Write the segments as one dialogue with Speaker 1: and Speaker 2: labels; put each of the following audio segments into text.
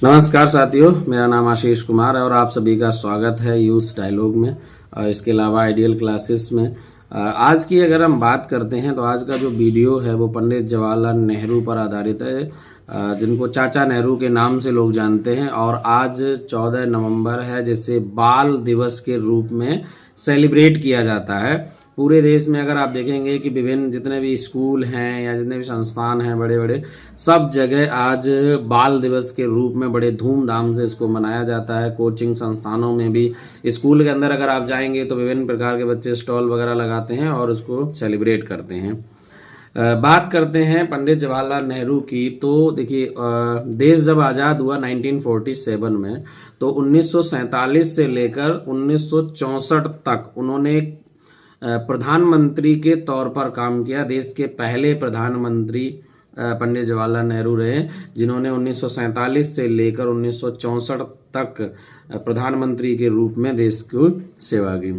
Speaker 1: नमस्कार साथियों, मेरा नाम आशीष कुमार है और आप सभी का स्वागत है यूथ डायलॉग में। इसके अलावा आइडियल क्लासेस में। आज की अगर हम बात करते हैं तो आज का जो वीडियो है वो पंडित जवाहरलाल नेहरू पर आधारित है, जिनको चाचा नेहरू के नाम से लोग जानते हैं। और आज 14 नवंबर है, जिसे बाल दिवस के रूप में सेलिब्रेट किया जाता है पूरे देश में। अगर आप देखेंगे कि विभिन्न जितने भी स्कूल हैं या जितने भी संस्थान हैं बड़े बड़े, सब जगह आज बाल दिवस के रूप में बड़े धूमधाम से इसको मनाया जाता है। कोचिंग संस्थानों में भी, स्कूल के अंदर अगर आप जाएंगे तो विभिन्न प्रकार के बच्चे स्टॉल वगैरह लगाते हैं और उसको सेलिब्रेट करते हैं। बात करते हैं पंडित जवाहरलाल नेहरू की, तो देखिए देश जब आज़ाद हुआ 1947 में, तो 1947 से लेकर 1964 तक उन्होंने प्रधानमंत्री के तौर पर काम किया। देश के पहले प्रधानमंत्री पंडित जवाहरलाल नेहरू रहे, जिन्होंने 1947 से लेकर 1964 तक प्रधानमंत्री के रूप में देश को सेवा की।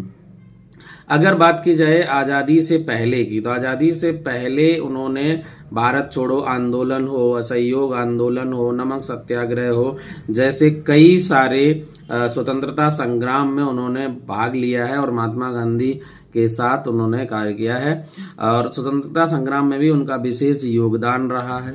Speaker 1: अगर बात की जाए आज़ादी से पहले की, तो आज़ादी से पहले उन्होंने भारत छोड़ो आंदोलन हो, असहयोग आंदोलन हो, नमक सत्याग्रह हो, जैसे कई सारे स्वतंत्रता संग्राम में उन्होंने भाग लिया है और महात्मा गांधी के साथ उन्होंने कार्य किया है और स्वतंत्रता संग्राम में भी उनका विशेष योगदान रहा है।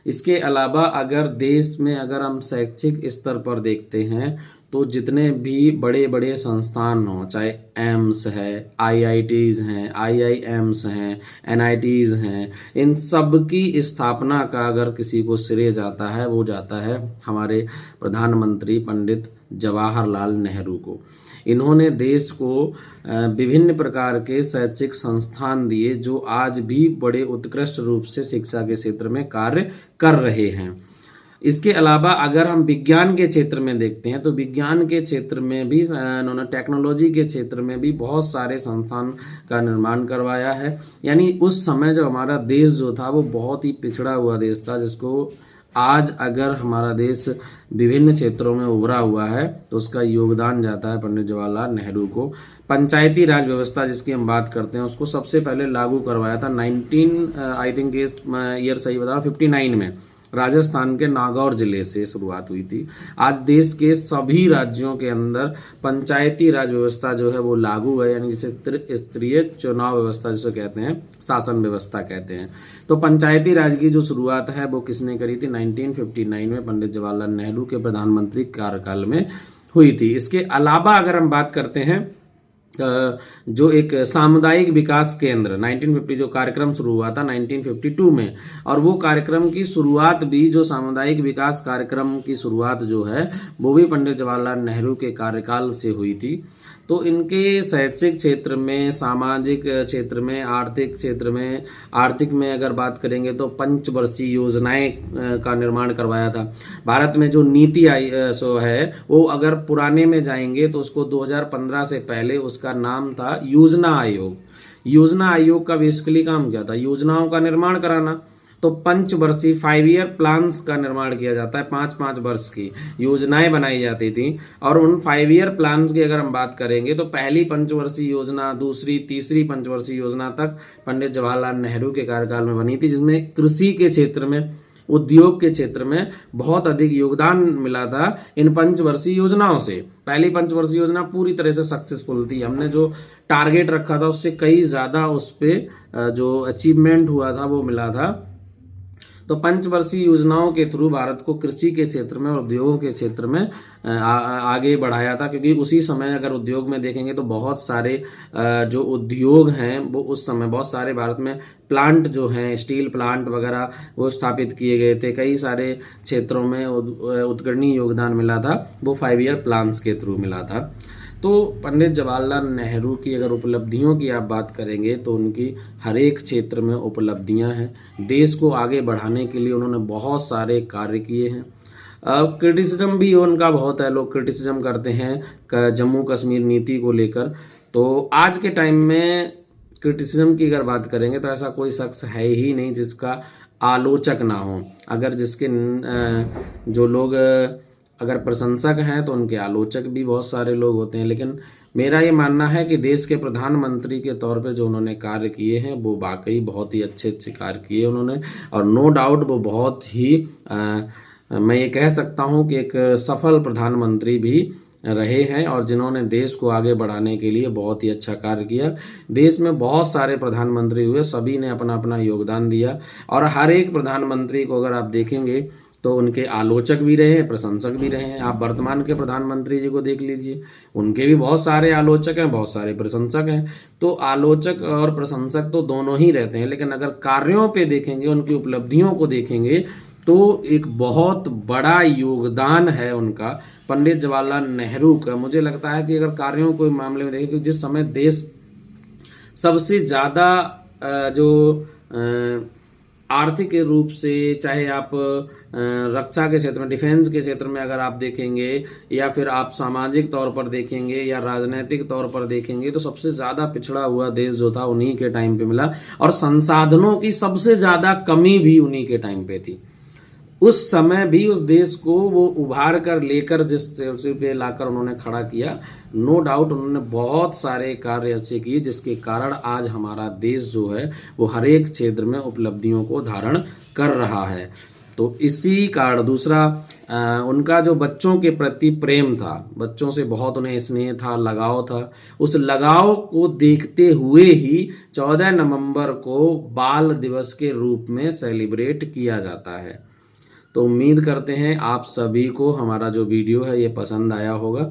Speaker 1: इसके अलावा अगर देश में अगर हम शैक्षिक स्तर पर देखते हैं तो जितने भी बड़े बड़े संस्थान हों, चाहे एम्स है, आईआईटीज़ हैं, आईआईएम्स हैं, एनआईटीज़ हैं, इन सब की स्थापना का अगर किसी को श्रेय जाता है वो जाता है हमारे प्रधानमंत्री पंडित जवाहरलाल नेहरू को। इन्होंने देश को विभिन्न प्रकार के शैक्षिक संस्थान दिए जो आज भी बड़े उत्कृष्ट रूप से शिक्षा के क्षेत्र में कार्य कर रहे हैं। इसके अलावा अगर हम विज्ञान के क्षेत्र में देखते हैं तो विज्ञान के क्षेत्र में भी उन्होंने, टेक्नोलॉजी के क्षेत्र में भी बहुत सारे संस्थान का निर्माण करवाया है। यानी उस समय जब हमारा देश जो था वो बहुत ही पिछड़ा हुआ देश था, जिसको आज अगर हमारा देश विभिन्न क्षेत्रों में उभरा हुआ है तो उसका योगदान जाता है पंडित जवाहरलाल नेहरू को। पंचायती राज व्यवस्था जिसकी हम बात करते हैं उसको सबसे पहले लागू करवाया था 59 में राजस्थान के नागौर जिले से शुरुआत हुई थी। आज देश के सभी राज्यों के अंदर पंचायती राज व्यवस्था जो है वो लागू है, यानी जिसे त्रिस्तरीय चुनाव व्यवस्था जिसे कहते हैं, शासन व्यवस्था कहते हैं। तो पंचायती राज की जो शुरुआत है वो किसने करी थी? 1959 में पंडित जवाहरलाल नेहरू के प्रधानमंत्री कार्यकाल में हुई थी। इसके अलावा अगर हम बात करते हैं जो एक सामुदायिक विकास केंद्र 1950 जो कार्यक्रम शुरू हुआ था 1952 में, और वो कार्यक्रम की शुरुआत भी, जो सामुदायिक विकास कार्यक्रम की शुरुआत जो है वो भी पंडित जवाहरलाल नेहरू के कार्यकाल से हुई थी। तो इनके शैक्षिक क्षेत्र में, सामाजिक क्षेत्र में, आर्थिक क्षेत्र में, आर्थिक में अगर बात करेंगे तो पंचवर्षीय योजनाएं का निर्माण करवाया था। भारत में जो नीति सो है वो अगर पुराने में जाएंगे तो उसको 2015 से पहले उसका नाम था योजना आयोग। योजना आयोग का बेसिकली काम क्या था? योजनाओं का निर्माण कराना। तो पंचवर्षीय 5 ईयर प्लान्स का निर्माण किया जाता है, 5-5 वर्ष की योजनाएं बनाई जाती थी। और उन 5 ईयर प्लान्स की अगर हम बात करेंगे तो पहली पंचवर्षीय योजना, दूसरी, तीसरी पंचवर्षीय योजना तक पंडित जवाहरलाल नेहरू के कार्यकाल में बनी थी, जिसमें कृषि के क्षेत्र में, उद्योग के क्षेत्र में बहुत अधिक योगदान मिला था इन पंचवर्षीय योजनाओं से। पहली पंचवर्षीय योजना पूरी तरह से सक्सेसफुल थी। हमने जो टारगेट रखा था उससे कई ज्यादा उस पर जो अचीवमेंट हुआ था वो मिला था। तो पंचवर्षीय योजनाओं के थ्रू भारत को कृषि के क्षेत्र में और उद्योगों के क्षेत्र में आगे बढ़ाया था, क्योंकि उसी समय अगर उद्योग में देखेंगे तो बहुत सारे जो उद्योग हैं वो उस समय बहुत सारे भारत में प्लांट जो हैं, स्टील प्लांट वगैरह वो स्थापित किए गए थे। कई सारे क्षेत्रों में उत्कर्षणीय योगदान मिला था, वो 5 ईयर प्लान्स के थ्रू मिला था। तो पंडित जवाहरलाल नेहरू की अगर उपलब्धियों की आप बात करेंगे तो उनकी हर एक क्षेत्र में उपलब्धियां हैं। देश को आगे बढ़ाने के लिए उन्होंने बहुत सारे कार्य किए हैं। क्रिटिसिज्म भी उनका बहुत है, लोग क्रिटिसिज्म करते हैं जम्मू कश्मीर नीति को लेकर। तो आज के टाइम में क्रिटिसिज्म की अगर बात करेंगे तो ऐसा कोई शख्स है ही नहीं जिसका आलोचक ना हो। अगर जिसके जो लोग अगर प्रशंसक हैं तो उनके आलोचक भी बहुत सारे लोग होते हैं। लेकिन मेरा ये मानना है कि देश के प्रधानमंत्री के तौर पे जो उन्होंने कार्य किए हैं वो वाकई बहुत ही अच्छे अच्छे कार्य किए उन्होंने, और नो डाउट वो बहुत ही मैं ये कह सकता हूँ कि एक सफल प्रधानमंत्री भी रहे हैं और जिन्होंने देश को आगे बढ़ाने के लिए बहुत ही अच्छा कार्य किया। देश में बहुत सारे प्रधानमंत्री हुए, सभी ने अपना अपना योगदान दिया और हर एक प्रधानमंत्री को अगर आप देखेंगे तो उनके आलोचक भी रहे हैं, प्रशंसक भी रहे हैं। आप वर्तमान के प्रधानमंत्री जी को देख लीजिए, उनके भी बहुत सारे आलोचक हैं, बहुत सारे प्रशंसक हैं। तो आलोचक और प्रशंसक तो दोनों ही रहते हैं, लेकिन अगर कार्यों पे देखेंगे, उनकी उपलब्धियों को देखेंगे तो एक बहुत बड़ा योगदान है उनका, पंडित जवाहरलाल नेहरू का। मुझे लगता है कि अगर कार्यों को मामले में देखें कि जिस समय देश सबसे ज़्यादा जो आर्थिक रूप से, चाहे आप रक्षा के क्षेत्र में, डिफेंस के क्षेत्र में अगर आप देखेंगे, या फिर आप सामाजिक तौर पर देखेंगे या राजनीतिक तौर पर देखेंगे, तो सबसे ज़्यादा पिछड़ा हुआ देश जो था उन्हीं के टाइम पे मिला और संसाधनों की सबसे ज़्यादा कमी भी उन्हीं के टाइम पे थी। उस समय भी उस देश को वो उभार कर लेकर जिस पे लाकर उन्होंने खड़ा किया, नो डाउट उन्होंने बहुत सारे कार्य अच्छे किए, जिसके कारण आज हमारा देश जो है वो हर एक क्षेत्र में उपलब्धियों को धारण कर रहा है। तो इसी कारण दूसरा उनका जो बच्चों के प्रति प्रेम था, बच्चों से बहुत उन्हें स्नेह था, लगाव था। उस लगाव को देखते हुए ही 14 नवंबर को बाल दिवस के रूप में सेलिब्रेट किया जाता है। तो उम्मीद करते हैं आप सभी को हमारा जो वीडियो है ये पसंद आया होगा।